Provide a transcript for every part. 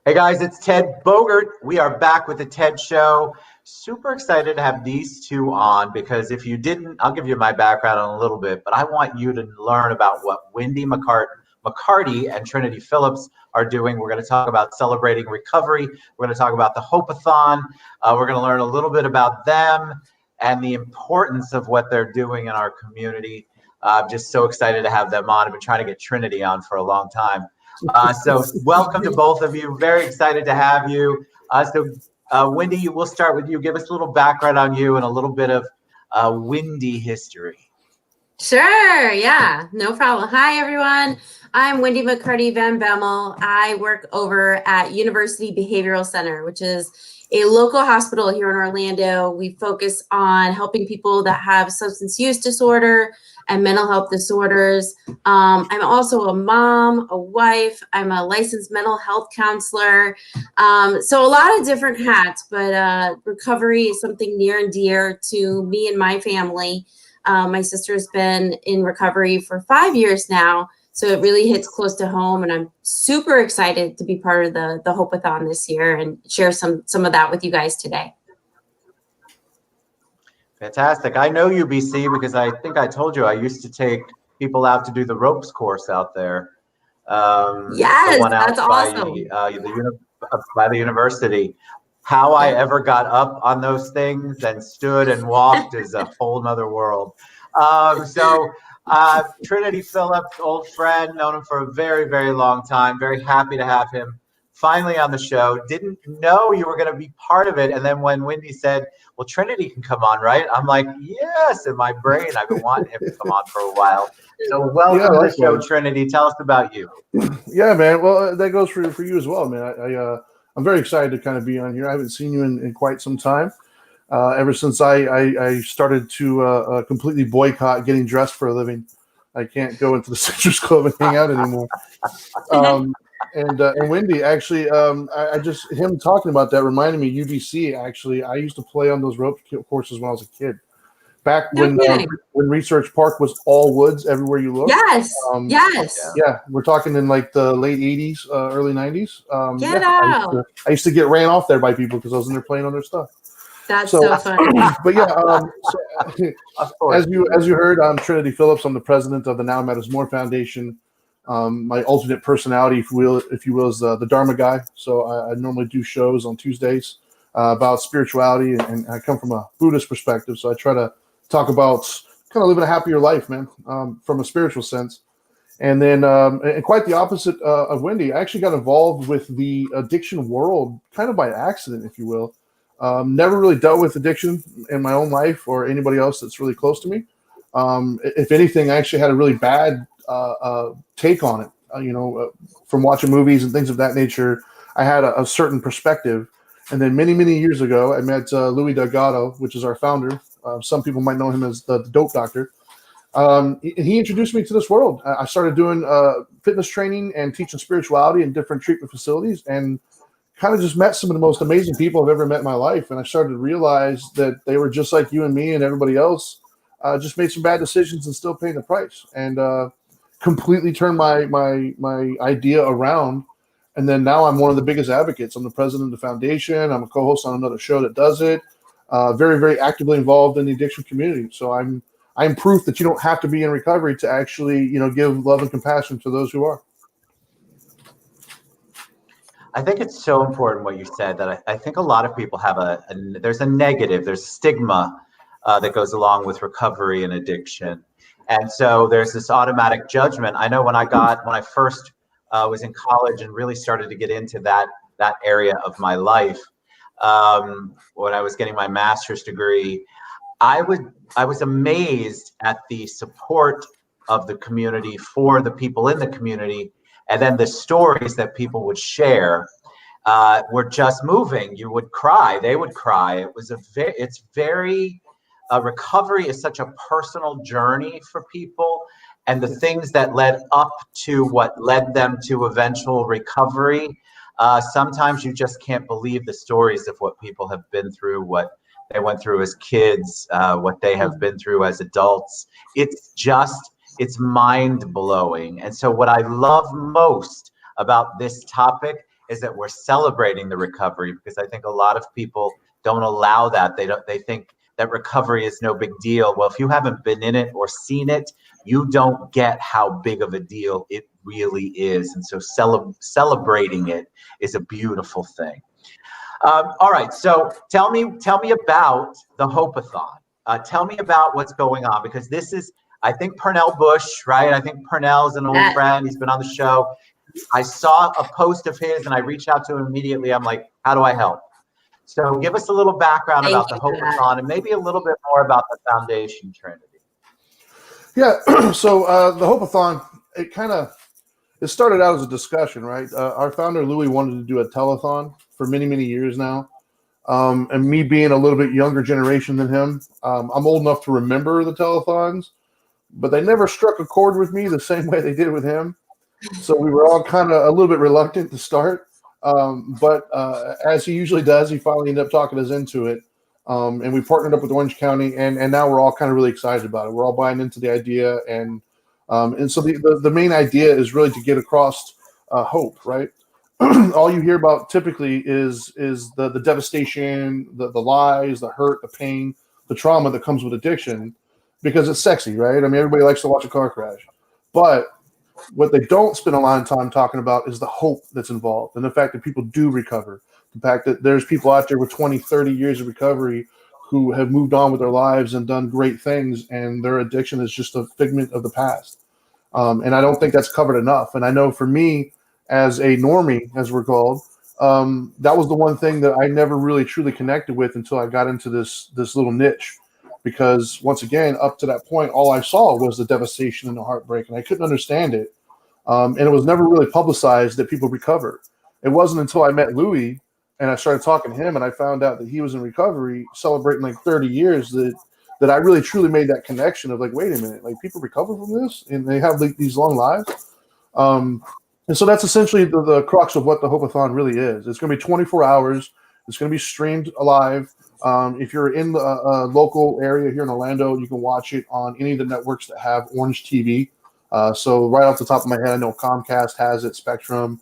Hey guys, it's Ted Bogert. We are back with the Ted Show. Super excited to have these two on because if you didn't, I'll give you my background in a little bit, but I want you to learn about what Wendy McCarty and Trinity Phillips are doing. We're going to talk about celebrating recovery. We're going to talk about the Hope-A-Thon. We're going to learn a little bit about them and the importance of what they're doing in our community. I'm just so excited to have them on. I've been trying to get Trinity on for a long time. So welcome to both of you. Very excited to have you. Wendy, we'll start with you. Give us a little background on you and a little bit of Wendy history. Sure, yeah, no problem. Hi, everyone. I'm Wendy McCarty Van Bemmel. I work over at University Behavioral Center, which is a local hospital here in Orlando. We focus on helping people that have substance use disorder and mental health disorders. I'm also a mom, a wife. I'm a licensed mental health counselor. So a lot of different hats, but recovery is something near and dear to me and my family. My sister's been in recovery for 5 years now, so it really hits close to home, and I'm super excited to be part of the Hope-A-Thon this year and share some of that with you guys today. Fantastic. I know UBC because I think I told you I used to take people out to do the ropes course out there. Yes, the one out that's awesome. By the university. How I ever got up on those things and stood and walked is a whole nother world. Trinity Phillips, old friend, known him for a very, very long time. Very happy to have him finally on the show. Didn't know you were going to be part of it. And then when Wendy said, well, Trinity can come on, right? I'm like, yes, in my brain. I've been wanting him to come on for a while. So welcome to the show, Trinity. Tell us about you. Yeah, man. Well, that goes for you as well, man. I'm very excited to kind of be on here. I haven't seen you in quite some time. Ever since I started to completely boycott getting dressed for a living. I can't go into the Citrus Club and hang out anymore. And Wendy, actually, him talking about that reminded me UBC. Actually, I used to play on those rope courses when I was a kid. Back when Research Park was all woods everywhere you look. Yes. Yeah, we're talking in like the late 80s, early 90s. Get out. I used to get ran off there by people because I was in there playing on their stuff. That's so funny. But yeah, as you heard, I'm Trinity Phillips. I'm the president of the Now Matters More Foundation. My alternate personality, if you will, is the Dharma guy. So I normally do shows on Tuesdays about spirituality, and I come from a Buddhist perspective. So I try to talk about kind of living a happier life, man, from a spiritual sense. And then, and quite the opposite of Wendy, I actually got involved with the addiction world kind of by accident, if you will. Never really dealt with addiction in my own life or anybody else that's really close to me. If anything, I actually had a really bad take on it. From watching movies and things of that nature, I had a certain perspective. And then many, many years ago, I met Louis Delgado, which is our founder. Some people might know him as the dope doctor. He introduced me to this world. I started doing fitness training and teaching spirituality in different treatment facilities, and kind of just met some of the most amazing people I've ever met in my life. And I started to realize that they were just like you and me and everybody else, just made some bad decisions and still paying the price, and completely turned my idea around. And then now I'm one of the biggest advocates. I'm the president of the foundation. I'm a co-host on another show that does it. Very, very actively involved in the addiction community. So I'm proof that you don't have to be in recovery to actually, give love and compassion to those who are. I think it's so important what you said, that I think a lot of people have there's a negative, there's stigma that goes along with recovery and addiction. And so there's this automatic judgment. I know when I first was in college and really started to get into that area of my life, when I was getting my master's degree, I was amazed at the support of the community for the people in the community. And then the stories that people would share were just moving. You would cry. They would cry. It's very, recovery is such a personal journey for people. And the things that led up to what led them to eventual recovery, sometimes you just can't believe the stories of what people have been through, what they went through as kids, what they have been through as adults. It's mind blowing. And so what I love most about this topic is that we're celebrating the recovery, because I think a lot of people don't allow that. They think that recovery is no big deal. Well, if you haven't been in it or seen it, you don't get how big of a deal it really is. And so celebrating it is a beautiful thing. All right, so tell me about the Hope-A-Thon. Tell me about what's going on, because this is, I think, Pernell Bush, right? I think Pernell is an old friend. He's been on the show. I saw a post of his and I reached out to him immediately. I'm like, how do I help? So give us a little background about the Hope-A-Thon and maybe a little bit more about the foundation, Trinity. Yeah, so the Hope-A-Thon, it started out as a discussion, right? Our founder, Louis, wanted to do a telethon for many, many years now. And me being a little bit younger generation than him, I'm old enough to remember the telethons, but they never struck a chord with me the same way they did with him. So we were all kind of a little bit reluctant to start. But as he usually does, he finally ended up talking us into it. And we partnered up with Orange County, and now we're all kind of really excited about it. We're all buying into the idea. And so the main idea is really to get across hope, right? All you hear about typically is the devastation, the lies, the hurt, the pain, the trauma that comes with addiction, because it's sexy, right? I mean, everybody likes to watch a car crash. But what they don't spend a lot of time talking about is the hope that's involved, and the fact that people do recover, the fact that there's people out there with 20, 30 years of recovery who have moved on with their lives and done great things, and their addiction is just a figment of the past. And I don't think that's covered enough. And I know for me, as a normie, as we're called, that was the one thing that I never really truly connected with until I got into this little niche. Because once again, up to that point, all I saw was the devastation and the heartbreak, and I couldn't understand it. And it was never really publicized that people recovered. It wasn't until I met Louis and I started talking to him and I found out that he was in recovery, celebrating like 30 years, that I really truly made that connection of like, wait a minute, like people recover from this and they have like these long lives. And so that's essentially the crux of what the Hope-A-Thon really is. It's going to be 24 hours. It's going to be streamed live. If you're in the local area here in Orlando, you can watch it on any of the networks that have Orange TV. So right off the top of my head, I know Comcast has it, Spectrum.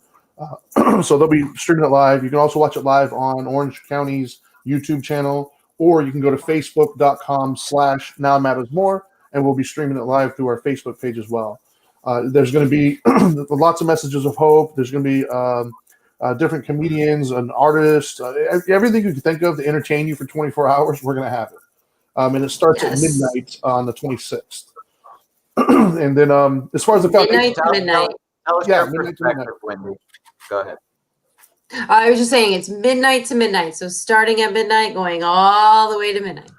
So they'll be streaming it live. You can also watch it live on Orange County's YouTube channel, or you can go to facebook.com/nowmattersmore, and we'll be streaming it live through our Facebook page as well. There's going to be lots of messages of hope. There's going to be different comedians, an artist, everything you can think of to entertain you for 24 hours, we're going to have it. And it starts at midnight on the 26th. And then as far as the midnight to midnight. Tell us your perspective, Wendy. Go ahead. I was just saying it's midnight to midnight. So starting at midnight, going all the way to midnight.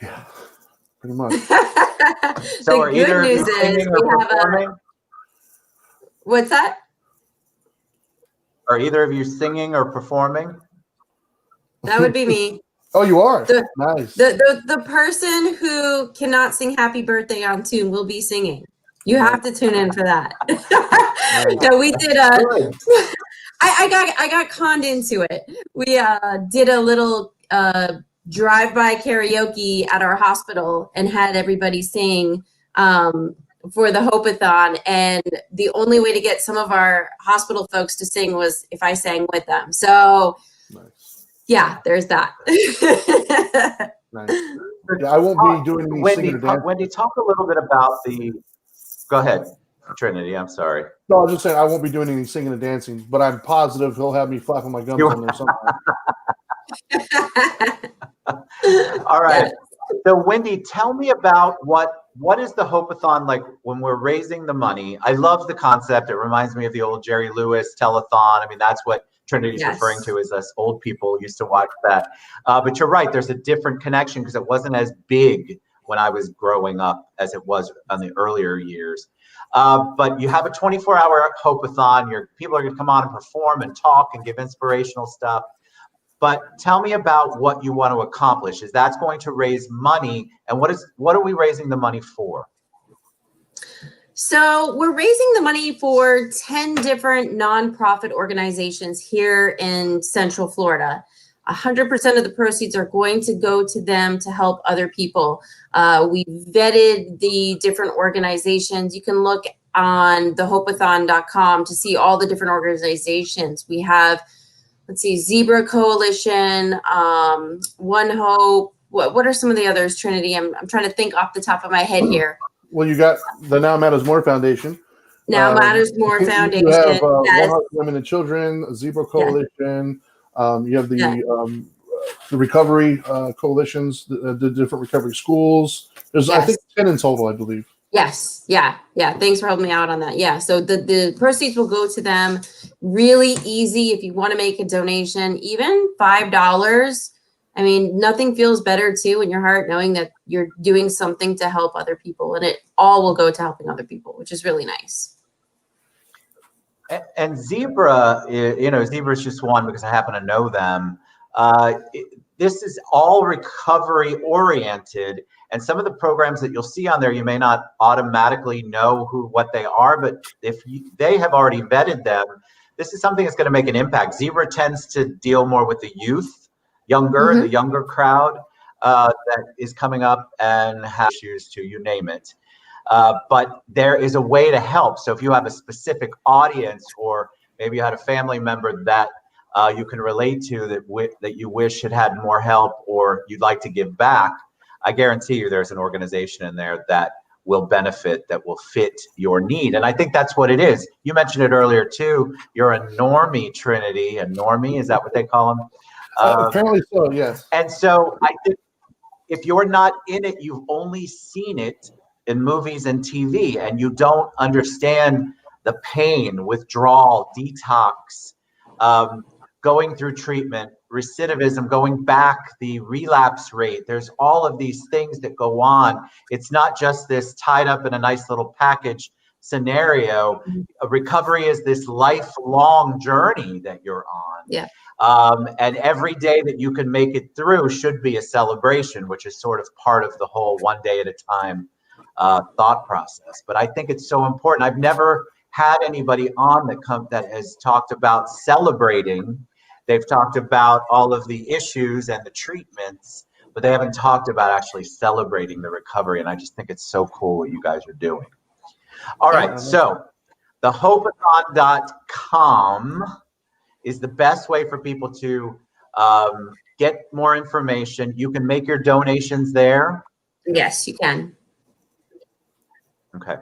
Yeah, pretty much. So are either of you singing or performing? What's that? Are either of you singing or performing? That would be me. Oh, you are? Nice. The person who cannot sing Happy Birthday on tune will be singing. You have to tune in for that. No, we did I got conned into it. We did a little drive-by karaoke at our hospital and had everybody sing for the Hope-A-Thon, and the only way to get some of our hospital folks to sing was if I sang with them. So nice. Yeah, there's that. Nice. Yeah, I won't be doing any singing or dancing. Wendy, talk a little bit about the. Go ahead, Trinity. I'm sorry. No, I was just saying I won't be doing any singing and dancing, but I'm positive he'll have me flapping my gums on there sometime. All right. So, Wendy, tell me about what is the Hope-A-Thon like when we're raising the money? I love the concept. It reminds me of the old Jerry Lewis telethon. I mean, that's what Trinity's referring to, as us old people used to watch that. But you're right. There's a different connection because it wasn't as big when I was growing up as it was in the earlier years. But you have a 24-hour Hope-A-Thon. People are going to come on and perform and talk and give inspirational stuff. But tell me about what you want to accomplish. Is that's going to raise money, and what are we raising the money for? So we're raising the money for 10 different nonprofit organizations here in Central Florida. 100% of the proceeds are going to go to them to help other people. We vetted the different organizations. You can look on the Hope-A-Thon.com to see all the different organizations. We have, let's see, Zebra Coalition, One Hope. What are some of the others, Trinity? I'm trying to think off the top of my head here. Well, you got the Now Matters More Foundation. Now Matters More Foundation. You have yes. One Heart Women and Children, Zebra Coalition. You have the recovery coalitions, the different recovery schools. There's, I think, 10 in total, I believe. Yes. Yeah. Thanks for helping me out on that. Yeah. So the proceeds will go to them. Really easy. If you want to make a donation, even $5. I mean, nothing feels better too in your heart knowing that you're doing something to help other people, and it all will go to helping other people, which is really nice. And Zebra, Zebra is just one because I happen to know them. This is all recovery oriented, and some of the programs that you'll see on there, you may not automatically know what they are, but if they have already vetted them, this is something that's going to make an impact. Zebra tends to deal more with the youth, the younger crowd that is coming up and has issues to, you name it. But there is a way to help. So if you have a specific audience, or maybe you had a family member that you can relate to that you wish had more help, or you'd like to give back, I guarantee you there's an organization in there that will benefit, that will fit your need. And I think that's what it is. You mentioned it earlier too. You're a normie, Trinity. A normie, is that what they call them? Apparently so, yes. And so I think if you're not in it, you've only seen it in movies and TV, and you don't understand the pain, withdrawal, detox, going through treatment, recidivism, going back, the relapse rate. There's all of these things that go on. It's not just this tied up in a nice little package scenario. Recovery is this lifelong journey that you're on. Yeah. And every day that you can make it through should be a celebration, which is sort of part of the whole one day at a time thought process. But I think it's so important. I've never had anybody on that has talked about celebrating. They've talked about all of the issues and the treatments, but they haven't talked about actually celebrating the recovery. And I just think it's so cool what you guys are doing. All right, so the Hope-A-Thon.com is the best way for people to get more information. You can make your donations there. Yes, you can. Okay.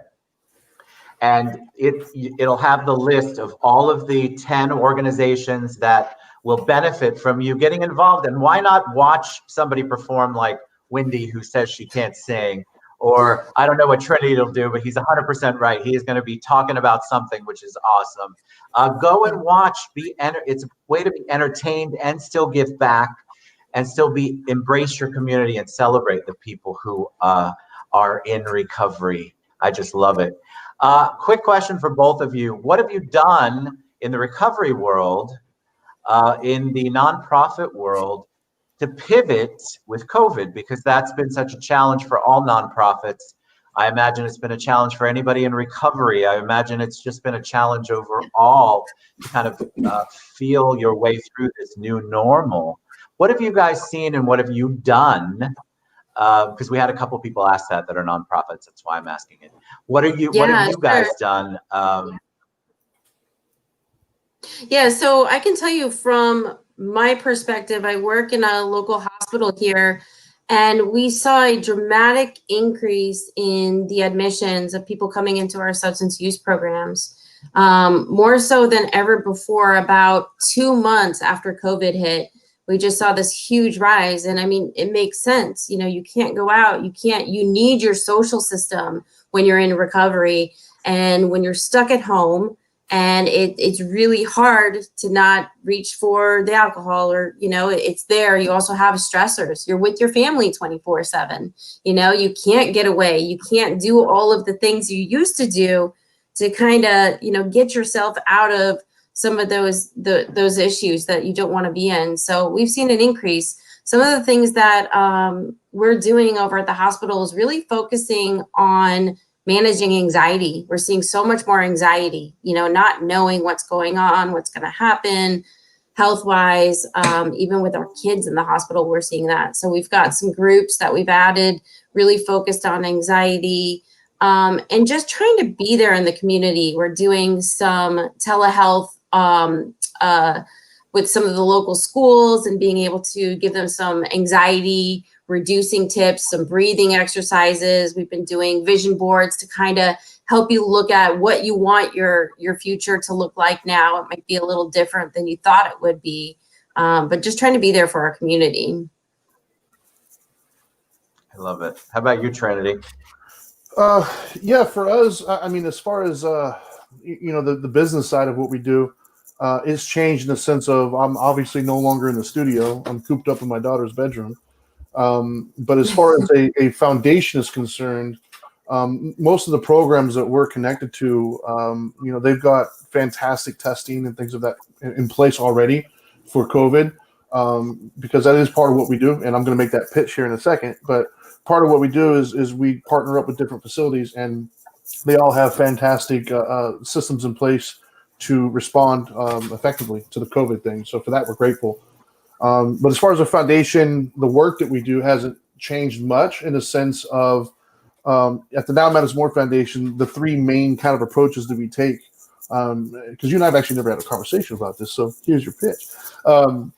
And it'll have the list of all of the 10 organizations that will benefit from you getting involved. And why not watch somebody perform like Wendy, who says she can't sing? Or I don't know what Trinity will do, but he's 100% right. He is going to be talking about something, which is awesome. Go and watch. It's a way to be entertained and still give back, and still embrace your community and celebrate the people who are in recovery. I just love it. Quick question for both of you. What have you done in the recovery world, in the nonprofit world, to pivot with COVID? Because that's been such a challenge for all nonprofits. I imagine it's been a challenge for anybody in recovery. I imagine it's just been a challenge overall to kind of feel your way through this new normal. What have you guys seen and what have you done? Because we had a couple people ask that are nonprofits. That's why I'm asking it. What have you guys done? Yeah, so I can tell you from my perspective, I work in a local hospital here, and we saw a dramatic increase in the admissions of people coming into our substance use programs, more so than ever before. About 2 months after COVID hit, we just saw this huge rise. And I mean, it makes sense. You know, you can't go out, you need your social system when you're in recovery, and when you're stuck at home, and it's really hard to not reach for the alcohol, or, you know, it's there. You also have stressors. You're with your family 24/7. You know, you can't get away. You can't do all of the things you used to do to kind of, you know, get yourself out of some of those issues that you don't want to be in. So we've seen an increase. Some of the things that we're doing over at the hospital is really focusing on managing anxiety. We're seeing so much more anxiety, you know, not knowing what's going on, what's going to happen health-wise. Even with our kids in the hospital, we're seeing that. So we've got some groups that we've added, really focused on anxiety, and just trying to be there in the community. We're doing some telehealth with some of the local schools and being able to give them some anxiety reducing tips, some breathing exercises. We've been doing vision boards to kind of help you look at what you want your future to look like now. It might be a little different than you thought it would be, but just trying to be there for our community. I love it. How about you, Trinity? Yeah, for us, I mean, as far as the business side of what we do, it's changed in the sense of I'm obviously no longer in the studio. I'm cooped up in my daughter's bedroom. But as far as a foundation is concerned, most of the programs that we're connected to, they've got fantastic testing and things of that in place already for COVID, because that is part of what we do. And I'm going to make that pitch here in a second. But part of what we do is we partner up with different facilities, and they all have fantastic systems in place to respond effectively to the COVID thing. So for that, we're grateful. But as far as the foundation, the work that we do hasn't changed much in the sense of at the Now Matters More Foundation, the three main kind of approaches that we take, because you and I have actually never had a conversation about this. So here's your pitch. So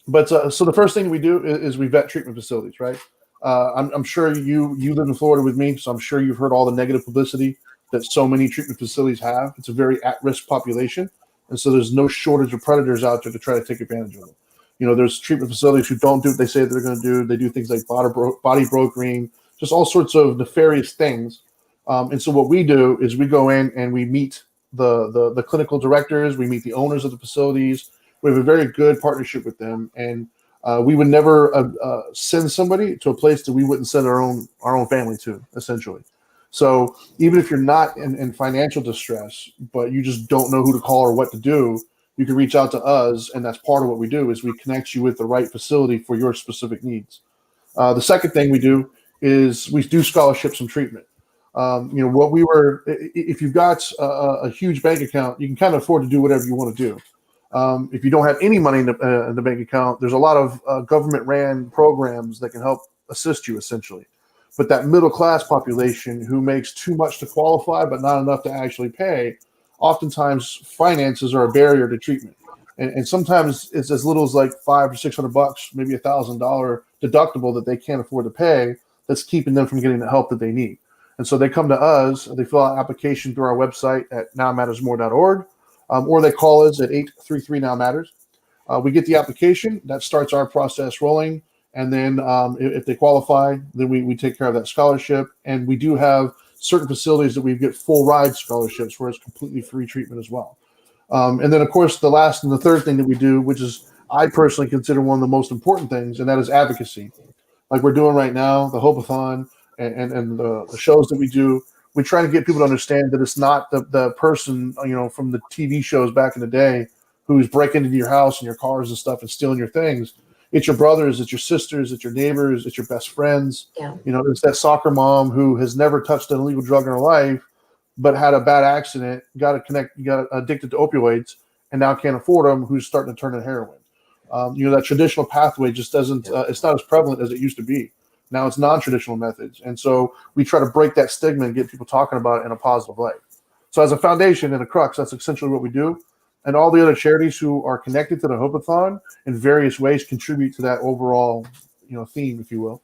the first thing we do is we vet treatment facilities, right? I'm sure you live in Florida with me, so I'm sure you've heard all the negative publicity that so many treatment facilities have. It's a very at-risk population, and so there's no shortage of predators out there to try to take advantage of them. There's treatment facilities who don't do what they say they're going to do. They do things like body brokering, just all sorts of nefarious things. And so what we do is we go in and we meet the clinical directors. We meet the owners of the facilities. We have a very good partnership with them, and we would never send somebody to a place that we wouldn't send our own family to, essentially. So even if you're not in financial distress, but you just don't know who to call or what to do, you can reach out to us, and that's part of what we do is we connect you with the right facility for your specific needs. The second thing we do is we do scholarships and treatment. If you've got a huge bank account, you can kind of afford to do whatever you want to do. If you don't have any money in the bank account, there's a lot of government-ran programs that can help assist you, essentially. But that middle-class population who makes too much to qualify but not enough to actually pay, oftentimes finances are a barrier to treatment. And sometimes it's as little as like $500 or $600, maybe $1,000 deductible that they can't afford to pay that's keeping them from getting the help that they need. And so they come to us, they fill out an application through our website at nowmattersmore.org, or they call us at 833-NOW-MATTERS. We get the application, that starts our process rolling. And then if they qualify, then we take care of that scholarship. And we do have certain facilities that we get full ride scholarships where it's completely free treatment as well. And then, of course, the last and the third thing that we do, which is I personally consider one of the most important things, and that is advocacy. Like we're doing right now, the Hope-A-Thon and the shows that we do, we try to get people to understand that it's not the person, from the TV shows back in the day who's breaking into your house and your cars and stuff and stealing your things. It's your brothers, it's your sisters, it's your neighbors, it's your best friends. Yeah. It's that soccer mom who has never touched an illegal drug in her life, but had a bad accident, got addicted to opioids, and now can't afford them, who's starting to turn to heroin. That traditional pathway just doesn't, it's not as prevalent as it used to be. Now it's non-traditional methods. And so we try to break that stigma and get people talking about it in a positive light. So as a foundation and a crux, that's essentially what we do. And all the other charities who are connected to the Hope-A-Thon in various ways contribute to that overall, theme, if you will.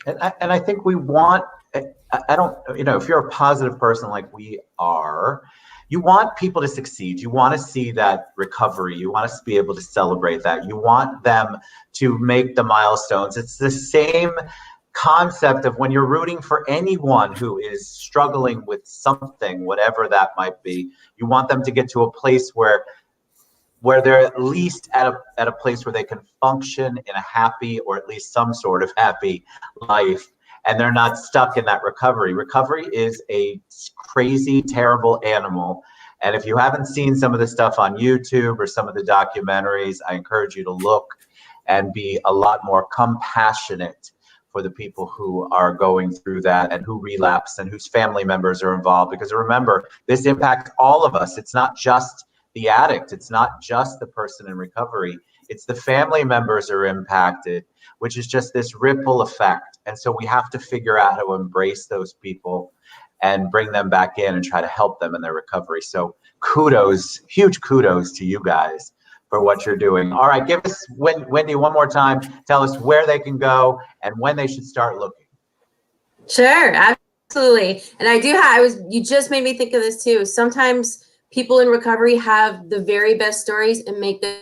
And I think we want, I don't, if you're a positive person like we are, you want people to succeed. You want to see that recovery. You want us to be able to celebrate that. You want them to make the milestones. It's the same concept of when you're rooting for anyone who is struggling with something, whatever that might be. You want them to get to a place where they're at least at a place where they can function in a happy, or at least some sort of happy life, and they're not stuck in that recovery. Recovery is a crazy, terrible animal. And if you haven't seen some of the stuff on YouTube or some of the documentaries, I encourage you to look and be a lot more compassionate for the people who are going through that and who relapse and whose family members are involved. Because remember, this impacts all of us. It's not just the addict. It's not just the person in recovery. It's the family members are impacted, which is just this ripple effect. And so we have to figure out how to embrace those people and bring them back in and try to help them in their recovery. So kudos, huge kudos to you guys for what you're doing. All right, give us, Wendy, one more time. Tell us where they can go and when they should start looking. Sure, absolutely. And you just made me think of this too. Sometimes people in recovery have the very best stories and make the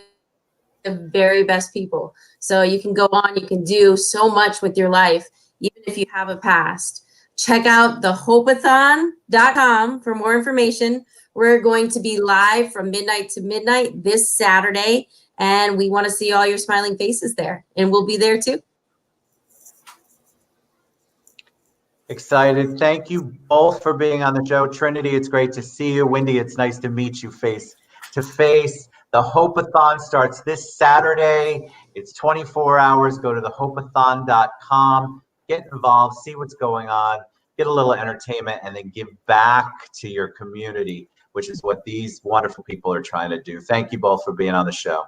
very best people. So you can go on, you can do so much with your life, even if you have a past. Check out the Hope-A-Thon.com for more information. We're going to be live from midnight to midnight this Saturday, and we want to see all your smiling faces there, and we'll be there too. Excited. Thank you both for being on the show. Trinity, it's great to see you. Wendy, it's nice to meet you face to face. The Hope-A-Thon starts this Saturday. It's 24 hours. Go to the Hope-A-Thon.com. Get involved, see what's going on, get a little entertainment, and then give back to your community, which is what these wonderful people are trying to do. Thank you both for being on the show.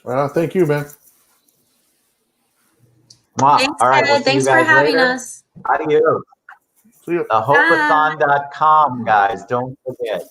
Thank you, man. Thanks, all right, we'll thanks for having us. Adios. See you. The Hope-A-Thon.com, guys. Don't forget.